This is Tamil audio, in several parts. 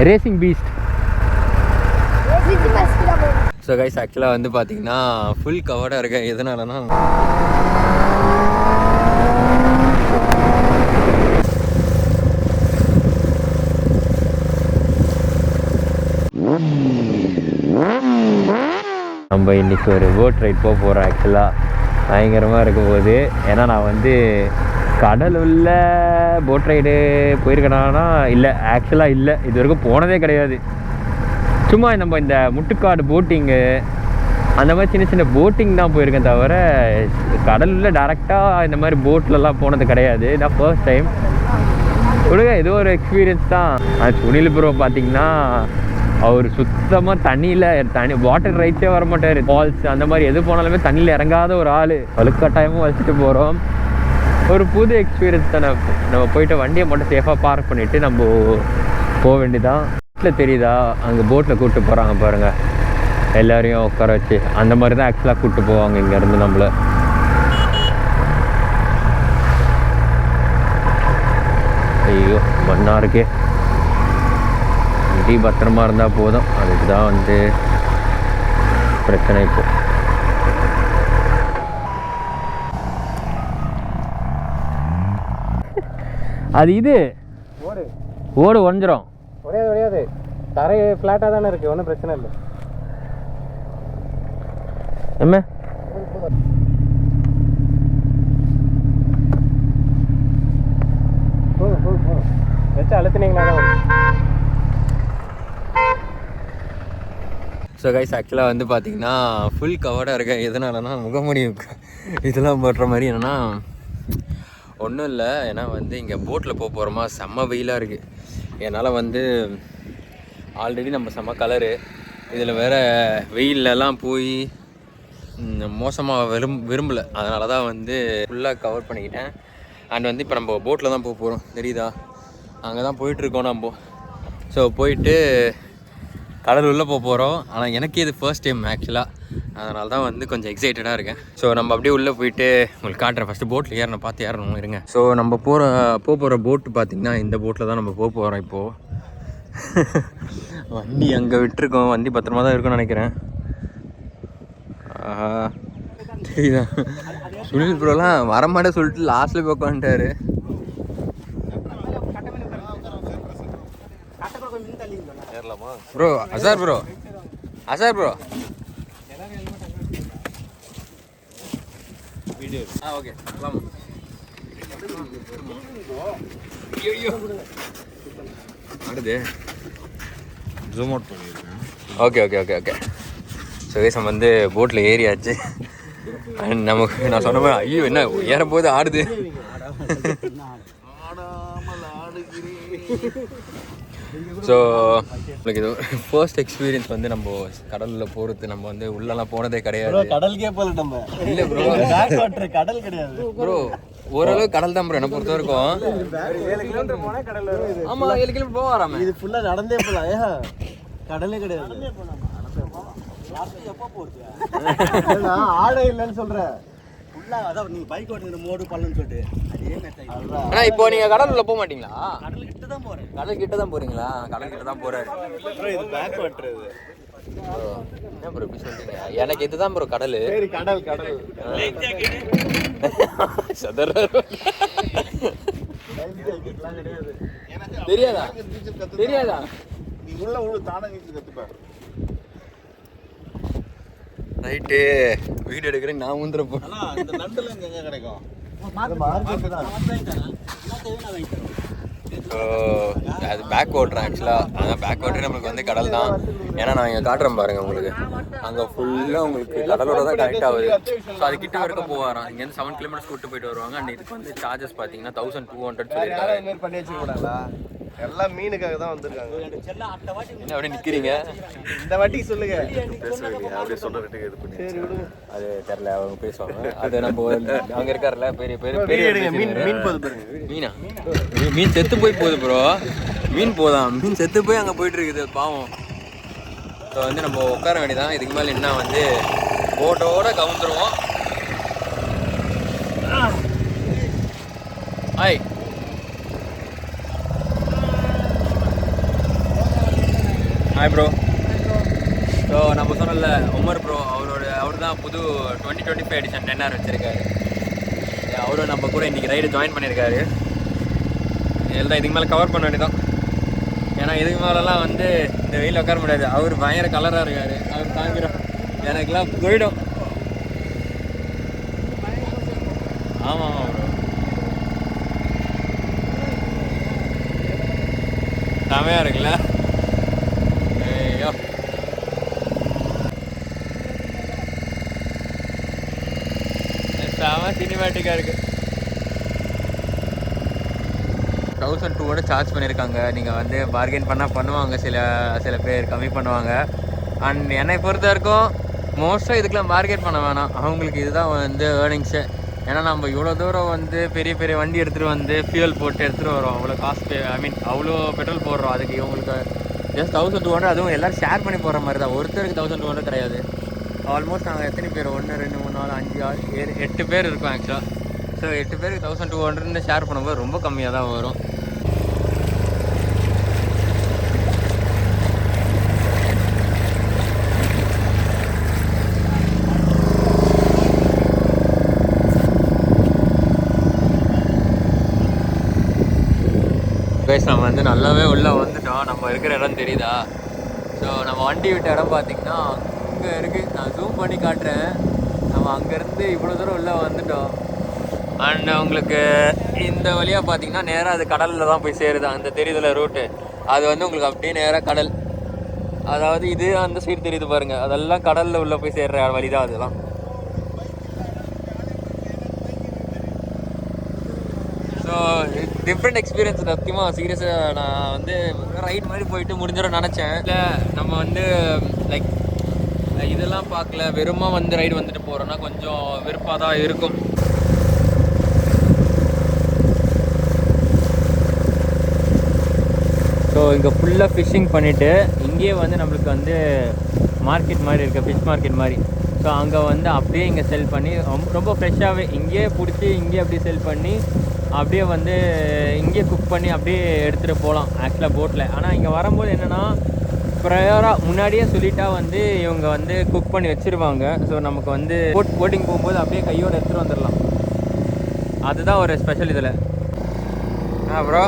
Racing Beast. ஸோ கைஸ் ஆக்சுவலாக வந்து பார்த்தீங்கன்னா ஃபுல் கவர்டாக இருக்கேன். எதனாலனா நம்ம இன்றைக்கி ஒரு போட் ரைட் போக போகிறோம். ஆக்சுவலாக பயங்கரமாக இருக்கும் போது, ஏன்னா நான் வந்து கடல் உள்ள போட் ரைடு போயிருக்கேனா இல்லை, ஆக்சுவலாக இல்லை, இது வரைக்கும் போனதே கிடையாது. சும்மா நம்ம இந்த முட்டுக்காடு போட்டிங்கு அந்த மாதிரி சின்ன சின்ன போட்டிங் தான் போயிருக்கேன், தவிர கடலில் டேரெக்டாக இந்த மாதிரி போட்லலாம் போனது கிடையாது. இதான் ஃபர்ஸ்ட் டைம். கொடுங்க, ஏதோ ஒரு எக்ஸ்பீரியன்ஸ் தான். சுனில் ப்ரோ பார்த்தீங்கன்னா அவர் சுத்தமாக தண்ணி வாட்டர் ரைட்ஸே வர மாட்டார். ஃபால்ஸ் அந்த மாதிரி எது போனாலுமே தண்ணியில் இறங்காத ஒரு ஆள். வலுக்கட்டாயமும் வச்சுட்டு போகிறோம். ஒரு புது எக்ஸ்பீரியன்ஸ் தானே. நம்ம போயிட்டு வண்டியை மட்டும் சேஃபாக பார்க் பண்ணிவிட்டு நம்ம போக வேண்டியதான். வீட்டில் தெரியுதா, அங்கே போட்டில் கூப்பிட்டு போகிறாங்க பாருங்கள், எல்லோரையும் உட்கார வச்சு. அந்த மாதிரி தான் ஆக்சுவலாக கூப்பிட்டு போவாங்க இங்கேருந்து நம்மளை. ஐயோ மண்ணா இருக்கே. வண்டி பத்திரமா இருந்தால் போதும், அதுக்கு தான் வந்து பிரச்சனை. இப்போ அது இது ஓடு ஒஞ்சிரும். ஒடையாது, தரை ஃப்ளாட்டாக தானே இருக்குது, ஒன்றும் பிரச்சனை இல்லை. என்ன வச்சு அழுத்தினீங்கன்னா. ஸோ கைஸ் ஆக்சுவலாக வந்து பார்த்தீங்கன்னா ஃபுல் கவர்டாக இருக்கேன். எதனாலனா முகமூடி இதெல்லாம் போடுற மாதிரி. என்னென்னா ஒன்றும் இல்லை, ஏன்னா வந்து இங்கே போட்டில் போக போகிறோமா, செம்ம வெயிலாக இருக்குது. என்னால் வந்து ஆல்ரெடி நம்ம செம்ம கலரு, இதில் வேறு வெயிலெலாம் போய் மோசமாக விரும்பலை. அதனால தான் வந்து ஃபுல்லாக கவர் பண்ணிக்கிட்டேன். அண்ட் வந்து இப்போ நம்ம போட்டில் தான் போக போகிறோம், தெரியுதா, அங்கே தான் போயிட்டுருக்கோம் நம்ம. ஸோ போயிட்டு கடல் உள்ளே போக போகிறோம். ஆனால் எனக்கு இது ஃபர்ஸ்ட் டைம் ஆக்சுவலாக, அதனால தான் வந்து கொஞ்சம் எக்ஸைட்டடாக இருக்கேன். ஸோ நம்ம அப்படியே உள்ளே போயிட்டு உங்களுக்கு காட்டுறேன். ஃபஸ்ட்டு போட்டில் ஏறணும், பார்த்து ஏறணும் இருங்க. ஸோ நம்ம போகிற போட்டு பார்த்திங்கன்னா இந்த போட்டில் தான் நம்ம போக போகிறோம் இப்போது. வண்டி அங்கே விட்டுருக்கோம், வண்டி பத்திரமா தான் இருக்குன்னு நினைக்கிறேன். ஆஹா தெரியுதா, சுனில் ப்ரோலாம் வரமாட்டே சொல்லிட்டு லாஸ்ட்டில் போய் உட்காந்துட்டாரு. ப்ரோ அசார் ப்ரோ ஓகே அடுத்து ஜூம் அவுட் பண்ணியிருக்கேன். ஓகே ஸோ நம்ம வந்து போட்டில் ஏறியாச்சு. அண்ட் நமக்கு நான் சொன்ன மாதிரி ஐயோ என்ன ஏறும்போது ஆடுது. ஸோ உங்களுக்கு இது ஃபர்ஸ்ட் எக்ஸ்பீரியன்ஸ் வந்து நம்ம கடலில் போகிறது. நம்ம வந்து உள்ளெல்லாம் போனதே கிடையாது. கடலுக்கே போகல நம்ம. இல்லை ப்ரோ, கடல் கிடையாது ப்ரோ, ஓரளவு கடல் தான் ப்ரோ என்னை பொறுத்த வரைக்கும். 7 கிலோமீட்டர் போனால் கடல். ஆமாம் 7 கிலோமீட்டர் போக வராமல் இது ஃபுல்லாக நடந்தே போகலாம். கடலே கிடையாது. ஆடை இல்லைன்னு சொல்கிறேன். அதான் நீ பைக் ஓட்டுற மோடு பள்ளன்னு சொல்லிட்டு ஆனால் இப்போ நீங்கள் கடல் உள்ள போக மாட்டீங்களா? கடல் கிட்ட தான் போகிறேன். கடல் கிட்ட தான் போகிறீங்களா? கடல் கிட்ட தான் போகிறாரு. இது பேக் ஓட்டுறது. என்ன ப்ரோ இப்படி சொல்றீங்க? எனக்கு இதுதான் ப்ரோ கடல். சரி கடல் தெரியாதா நீ உள்ள தானே நீச்சல் கத்துப்ப. ரைட்டு வீடியோ எடுக்கிறேன் நான் ஊந்துற போ. இந்த நண்டுல எங்க கிடைக்கும்? அது பேக் ஓட்டுறேன் ஆக்சுவலாக. அதான் பேக் ஓட்டுறேன். நம்மளுக்கு வந்து கடல் தான். ஏன்னா நான் இங்கே காட்டுறேன் பாருங்கள் உங்களுக்கு. அங்கே ஃபுல்லாக உங்களுக்கு கடலோட தான் கனெக்ட் ஆகுது. ஸோ அது கிட்ட வரைக்கும் போவாராம். இங்கேருந்து 7 கிலோமீட்டர்ஸ் கூப்பிட்டு போயிட்டு வருவாங்க. அண்ட் இதுக்கு வந்து சார்ஜஸ் பார்த்தீங்கன்னா 1200 சொல்லியிருக்காங்க. பண்ணி வச்சுக்கூடாங்களா? எல்லாம் மீனுக்காக தான் வந்திருக்காங்க. என்ன அப்படியே நிற்கிறீங்க? இந்த வாட்டி சொல்லுங்க. அப்படியே சொல்றதுக்கு இது பண்ணி அது தெரியல, அவங்க பேசுவாங்க. அது நம்ம அங்கே இருக்காருல்ல பெரிய மீனா மீன் செத்து போய் போகுது ப்ரோ. மீன் செத்து போய் அங்கே போயிட்டு இருக்குது பாவம். ஸோ வந்து நம்ம உட்கார வேண்டியதான். இதுக்கு மேலே என்ன வந்து போட்டோட கவுந்துருவோம். ஹாய். Hi bro. ஸோ நம்ம சொன்னல உமர் ப்ரோ, அவர் தான் புது 2025 எடிஷன் 10R வச்சுருக்காரு. அவரும் நம்ம கூட இன்றைக்கி ரைடு ஜாயின் பண்ணியிருக்காரு. இதில் தான் இதுக்கு மேலே கவர் பண்ண வேண்டியதான். ஏன்னா இதுக்கு மேலெலாம் வந்து இந்த வெயில் உட்கார முடியாது. அவர் பயங்கர கலராக இருக்கார். அவர் தாங்கிறோம், எனக்குலாம் போயிடும். ஆமாம் ஆமாம் ப்ரோ, செமையாக இருக்குல்ல. ஐயோ, செம சினிமேட்டிக்காக இருக்குது. 1200 சார்ஜ் பண்ணியிருக்காங்க. நீங்கள் வந்து பார்கெயின் பண்ணால் பண்ணுவாங்க, சில பேர் கம்மி பண்ணுவாங்க. அண்ட் என்னை பொறுத்த வரைக்கும் மோஸ்ட்டாக இதுக்கெலாம் பார்கெயின் பண்ண வேணாம். அவங்களுக்கு இதுதான் வந்து ஏர்னிங்ஸு. ஏன்னா நம்ம இவ்வளோ தூரம் வந்து பெரிய பெரிய வண்டி எடுத்துகிட்டு வந்து ஃபியூல் போட்டு எடுத்துகிட்டு வரோம். அவ்வளோ காஸ்ட், அவ்வளோ பெட்ரோல் போடுறோம். அதுக்கு இவங்களுக்கு ஜஸ்ட் 1200. அதுவும் எல்லோரும் ஷேர் பண்ணி போகிற மாதிரி தான். ஒருத்தருக்கு 1200 கிடையாது. ஆல்மோஸ்ட் நாங்கள் எத்தனை பேர், 1 2 3 4 5 6 7 8 பேர் இருக்கோம் ஆக்சுவலாக. ஸோ 8 பேருக்கு 1200 ஷேர் பண்ணும்போது ரொம்ப கம்மியாக தான் வரும். நம்ம வந்து நல்லாவே உள்ளே வந்துட்டோம். நம்ம இருக்கிற இடம் தெரியுதா? ஸோ நம்ம வண்டி விட்ட இடம் பார்த்திங்கன்னா அங்கே இருக்குது. நான் ஜூம் பண்ணி காட்டுறேன். நம்ம அங்கேருந்து இவ்வளோ தூரம் உள்ளே வந்துட்டோம். அண்ட் உங்களுக்கு இந்த வழியாக பார்த்திங்கன்னா நேராக அது கடலில் தான் போய் சேருது. அந்த தெரியுதுல ரூட்டு, அது வந்து உங்களுக்கு அப்படியே நேராக கடல். அதாவது இது அந்த சைடு தெரியுது பாருங்கள், அதெல்லாம் கடலில் உள்ளே போய் சேர்கிற வழி தான் அதெல்லாம். So different experience. சத்தியமாக சீரியஸாக நான் வந்து ரைட் மாதிரி போயிட்டு முடிஞ்சிடும் நினச்சேன். இல்லை நம்ம வந்து லைக் இதெல்லாம் பார்க்கல, வெறுமா வந்து ரைடு வந்துட்டு போகிறோன்னா கொஞ்சம் விருப்பாக தான் இருக்கும். ஸோ இங்கே ஃபுல்லாக ஃபிஷ்ஷிங் பண்ணிவிட்டு இங்கேயே வந்து நம்மளுக்கு வந்து மார்க்கெட் மாதிரி இருக்குது, ஃபிஷ் மார்க்கெட் மாதிரி. ஸோ அங்கே வந்து அப்படியே இங்கே செல் பண்ணி ரொம்ப ஃப்ரெஷ்ஷாகவே இங்கேயே பிடிச்சி இங்கேயே அப்படியே செல் பண்ணி அப்படியே வந்து இங்கேயே குக் பண்ணி அப்படியே எடுத்துகிட்டு போகலாம் ஆக்சுவலாக போட்டில். ஆனால் இங்கே வரும்போது என்னென்னா ப்ரையராக முன்னாடியே சொல்லிட்டா வந்து இவங்க வந்து குக் பண்ணி வச்சுருவாங்க. ஸோ நமக்கு வந்து போட்டிங் போகும்போது அப்படியே கையோடு எடுத்துகிட்டு வந்துடலாம். அதுதான் ஒரு ஸ்பெஷல் இதில். ப்ரோ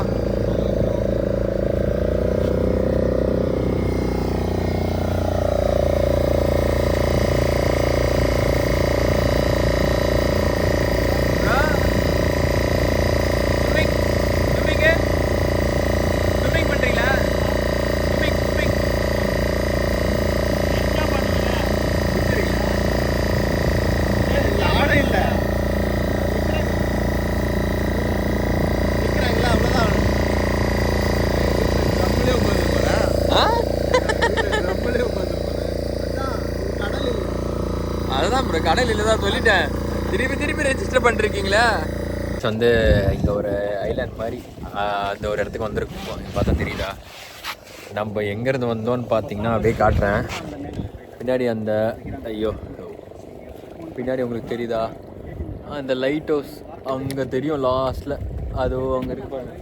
அதுதான் ப்ரோ, கடல் இல்லை தான் சொல்லிட்டேன். திருப்பி ரெஜிஸ்டர் பண்ணிருக்கீங்களா? வந்து இங்கே ஒரு ஐலாண்ட் மாதிரி அந்த ஒரு இடத்துக்கு வந்துருக்கோம். பார்த்தா தெரியுதா? நம்ம எங்கேருந்து வந்தோன்னு பார்த்தீங்கன்னா அப்படியே காட்டுறேன். பின்னாடி அந்த பின்னாடி உங்களுக்கு தெரியுதா அந்த லைட் ஹவுஸ்? அங்கே தெரியும் லாஸ்ட்டில். அதோ அங்கே இருக்கு பாருங்க,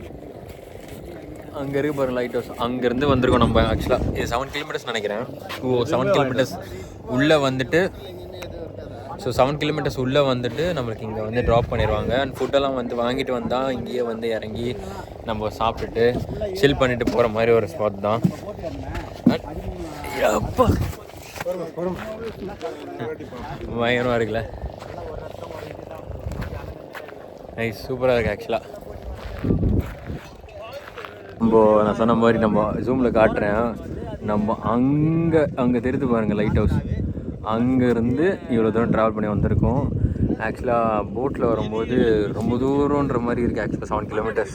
அங்கே இருக்கு பாருங்க லைட் ஹவுஸ். அங்கேருந்து வந்திருக்கோம் நம்ம. ஆக்சுவலாக இது 7 கிலோமீட்டர்ஸ் நினைக்கிறேன். 7 கிலோமீட்டர்ஸ் உள்ளே வந்துட்டு. ஸோ 7 கிலோமீட்டர்ஸ் உள்ளே வந்துட்டு நம்மளுக்கு இங்கே வந்து ட்ராப் பண்ணிடுவாங்க. அண்ட் ஃபுட்டெல்லாம் வந்து வாங்கிட்டு வந்தால் இங்கேயே வந்து இறங்கி நம்ம சாப்பிட்டுட்டு சில் பண்ணிவிட்டு போகிற மாதிரி ஒரு ஸ்பாட் தான். அப்பா பயங்கரமாக இருக்குல்ல? நைஸ், சூப்பராக இருக்குது ஆக்சுவலாக. நான் சொன்ன மாதிரி நம்ம ஜூமில் காட்டுறேன். நம்ம அங்கே தெரிஞ்சு பாருங்கள் லைட் ஹவுஸ். அங்கேருந்து இவ்வளோ தூரம் ட்ராவல் பண்ணி வந்திருக்கோம். ஆக்சுவலாக போட்டில் வரும்போது ரொம்ப தூரன்ற மாதிரி இருக்குது. ஆக்சுவலாக 7 கிலோமீட்டர்ஸ்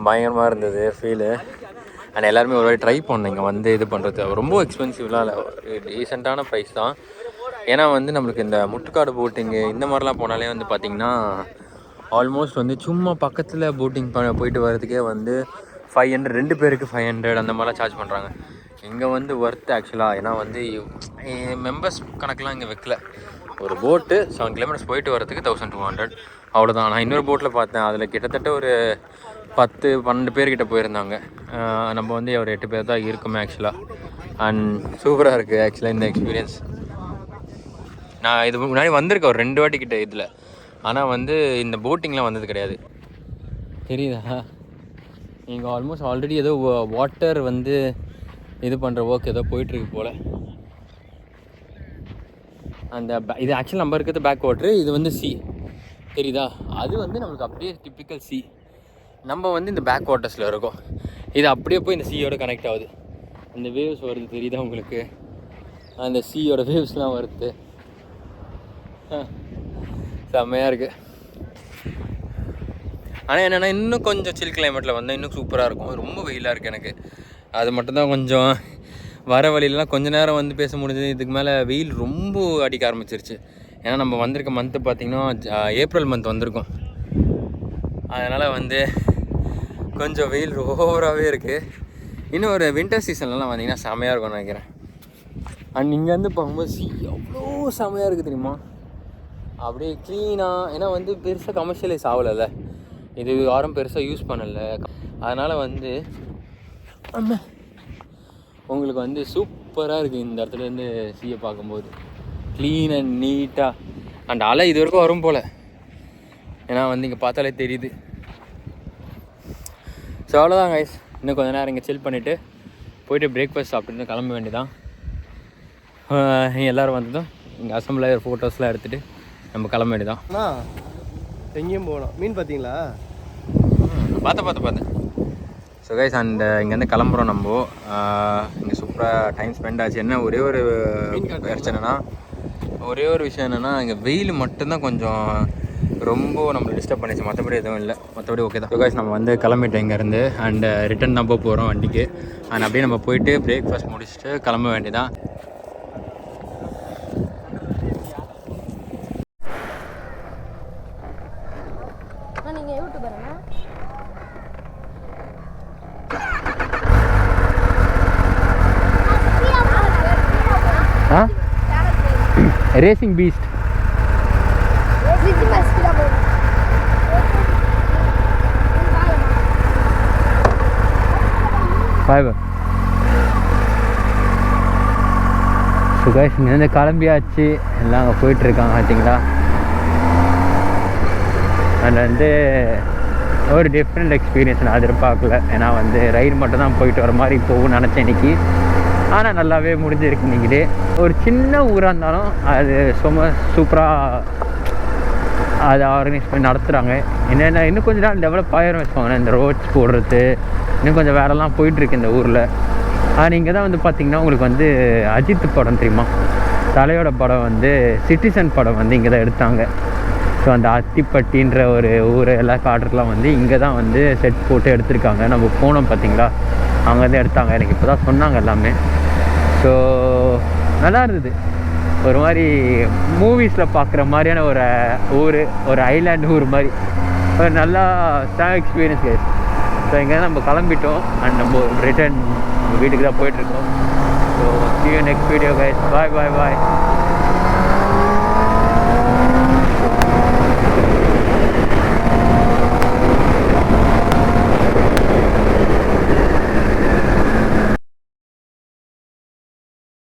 பயங்கரமாக இருந்தது ஃபீலு. அண்ட் எல்லாருமே ஒரு வாட்டி ட்ரை பண்ணோம் இங்கே வந்து இது பண்ணுறது. ரொம்ப எக்ஸ்பென்சிவ்லாம் இல்லை, டீசெண்டான ப்ரைஸ் தான். ஏன்னா வந்து நம்மளுக்கு இந்த முட்டுக்காடு போட்டிங்கு இந்த மாதிரிலாம் போனாலே வந்து பார்த்திங்கன்னா ஆல்மோஸ்ட் வந்து சும்மா பக்கத்தில் போட்டிங் போயிட்டு வரதுக்கே வந்து 500, 2 பேருக்கு 500 அந்த மாதிரிலாம் சார்ஜ் பண்ணுறாங்க. இங்கே வந்து ஒர்த் ஆக்சுவலாக. ஏன்னா வந்து மெம்பர்ஸ் கணக்கெலாம் இங்கே வைக்கல. ஒரு போட்டு 7 கிலோமீட்டர்ஸ் போயிட்டு வரதுக்கு 1200. அவ்வளோதான். நான் இன்னொரு போட்டில் பார்த்தேன், அதில் கிட்டத்தட்ட ஒரு 10-12 பேர்கிட்ட போயிருந்தாங்க. நம்ம வந்து ஒரு 8 பேர் தான் இருக்குமே ஆக்சுவலாக. அண்ட் சூப்பராக இருக்குது ஆக்சுவலாக இந்த எக்ஸ்பீரியன்ஸ். நான் இது முன்னாடி வந்திருக்கேன் ஒரு 2 வாட்டி கிட்ட இதில், ஆனால் வந்து இந்த போட்டிங்லாம் வந்தது கிடையாது. தெரியுதா, நீங்கள் ஆல்மோஸ்ட் ஆல்ரெடி ஏதோ வாட்டர் வந்து இது பண்ணுற ஒர்க் ஏதோ போயிட்டுருக்கு போல். அந்த இது ஆக்சுவலாக நம்ம இருக்கிறது பேக் வாட்ரு, இது வந்து சி தெரியுதா. அது வந்து நம்மளுக்கு அப்படியே டிப்பிக்கல் சி. நம்ம வந்து இந்த பேக் வாட்டர்ஸில் இருக்கோம், இது அப்படியே போய் இந்த சீயோட கனெக்ட் ஆகுது. அந்த வேவ்ஸ் வருது தெரியுதா உங்களுக்கு, அந்த சீயோட வேவ்ஸ்லாம் வருது, செம்மையாக இருக்குது. ஆனால் என்னென்னா இன்னும் கொஞ்சம் சில் கிளைமேட்டில் வந்தால் இன்னும் சூப்பராக இருக்கும். ரொம்ப வெயிலாக இருக்குது எனக்கு, அது மட்டும்தான் கொஞ்சம் வர வழியிலலாம் கொஞ்ச நேரம் வந்து பேச முடிஞ்சது. இதுக்கு மேலே வெயில் ரொம்ப அடிக்க ஆரம்பிச்சிருச்சு. ஏன்னா நம்ம வந்திருக்க மந்த்து பார்த்திங்கன்னா ஏப்ரல் மந்த் வந்திருக்கோம். அதனால் வந்து கொஞ்சம் வெயில் ஓவராகவே இருக்குது. இன்னும் ஒரு வின்டர் சீசன்லலாம் வந்தீங்கன்னா செமையாக இருக்கும்னு நினைக்கிறேன். அண்ட் இங்கேருந்து பார்க்கும்போது அவ்வளோ செமையாக இருக்குது தெரியுமா, அப்படியே க்ளீனாக. ஏன்னா வந்து பெருசாக கமர்ஷியலைஸ் ஆகலைல்ல, இது யாரும் பெருசாக யூஸ் பண்ணலை. அதனால் வந்து உங்களுக்கு வந்து சூப்பராக இருக்குது இந்த இடத்துலேருந்து சீயை பார்க்கும்போது, க்ளீன் அண்ட் நீட்டாக. அண்ட் அலை இது வரைக்கும் வரும் போல், ஏன்னா வந்து இங்கே பார்த்தாலே தெரியுது. ஸோ அவ்வளோதான் கைஸ், இன்னும் கொஞ்சம் நேரம் இங்கே சில் பண்ணிவிட்டு போய்ட்டு பிரேக்ஃபாஸ்ட் சாப்பிட்டுட்டு கிளம்ப வேண்டியதான். எல்லோரும் வந்ததும் இங்கே அசம்பிளாக ஃபோட்டோஸ்லாம் எடுத்துகிட்டு நம்ம கிளம்ப வேண்டியதான். எங்கேயும் போகணும். மீன் பார்த்தீங்களா? பார்த்தேன். ஸோ கைஸ், அண்ட் இங்கேருந்து கிளம்புறோம் நம்ம. இங்கே சூப்பராக டைம் ஸ்பெண்ட் ஆச்சு. என்ன ஒரே ஒரு பிரச்சனைனா, ஒரே ஒரு விஷயம் என்னென்னா, இங்கே வெயில் மட்டும்தான் கொஞ்சம் ரொம்ப நம்மளை டிஸ்டர்ப் பண்ணிச்சு, மற்றபடி எதுவும் இல்லை. மற்றபடி ஓகே தான். ஸோ கைஸ், நம்ம வந்து கிளம்பிட்டோம் இங்கேருந்து. அண்ட் ரிட்டன் தான் போகிறோம் வண்டிக்கு. அண்ட் அப்படியே நம்ம போயிட்டு பிரேக்ஃபாஸ்ட் முடிச்சுட்டு கிளம்ப வேண்டியதான். Racing beast fiver. So guys, இங்கேருந்து கிளம்பியாச்சு, எல்லாம் அங்கே போயிட்டுருக்காங்க பார்த்தீங்களா. அதில் வந்து ஒரு டிஃப்ரெண்ட் எக்ஸ்பீரியன்ஸ் நான் எதிர்பார்க்கல. ஏன்னா வந்து ரைடு மட்டும் தான் போயிட்டு வர மாதிரி போகும்னு நினச்சேன் இன்றைக்கி. ஆனால் நல்லாவே முடிஞ்சிருக்கு இன்றைக்கிட்டே. ஒரு சின்ன ஊராக இருந்தாலும் அது சூப்பராக அதை ஆர்கனைஸ் பண்ணி நடத்துகிறாங்க. என்னென்ன இன்னும் கொஞ்சம் நாள் டெவலப் ஆயிரும் வச்சுக்கோங்க. இந்த ரோட்ஸ் போடுறது இன்னும் கொஞ்சம் வேலைலாம் போயிட்டுருக்கு இந்த ஊரில். நீங்கள் தான் வந்து பார்த்திங்கன்னா உங்களுக்கு வந்து அஜித் படம் தெரியுமா, தலையோட படம் வந்து சிட்டிசன் படம் வந்து இங்கே தான் எடுத்தாங்க. ஸோ அந்த அத்திப்பட்டின்ற ஒரு ஊர் எல்லாம் காட்டுறதுலாம் வந்து இங்கே தான் வந்து செட் போட்டு எடுத்திருக்காங்க. நம்ம போனோம் பார்த்திங்களா, அவங்க வந்து எடுத்தாங்க. எனக்கு இப்போ தான் சொன்னாங்க எல்லாமே. ஸோ நல்லா இருந்தது, ஒரு மாதிரி மூவிஸில் பார்க்குற மாதிரியான ஒரு ஊர், ஒரு ஐலாண்ட் ஊர் மாதிரி ஒரு நல்லா ஸ்டாங் எக்ஸ்பீரியன்ஸ் கைஸ். ஸோ இங்கே நம்ம கிளம்பிட்டோம். அண்ட் நம்ம ரிட்டர்ன் நம்ம வீட்டுக்கு தான் போயிட்டுருக்கோம். So see you next video guys. Bye.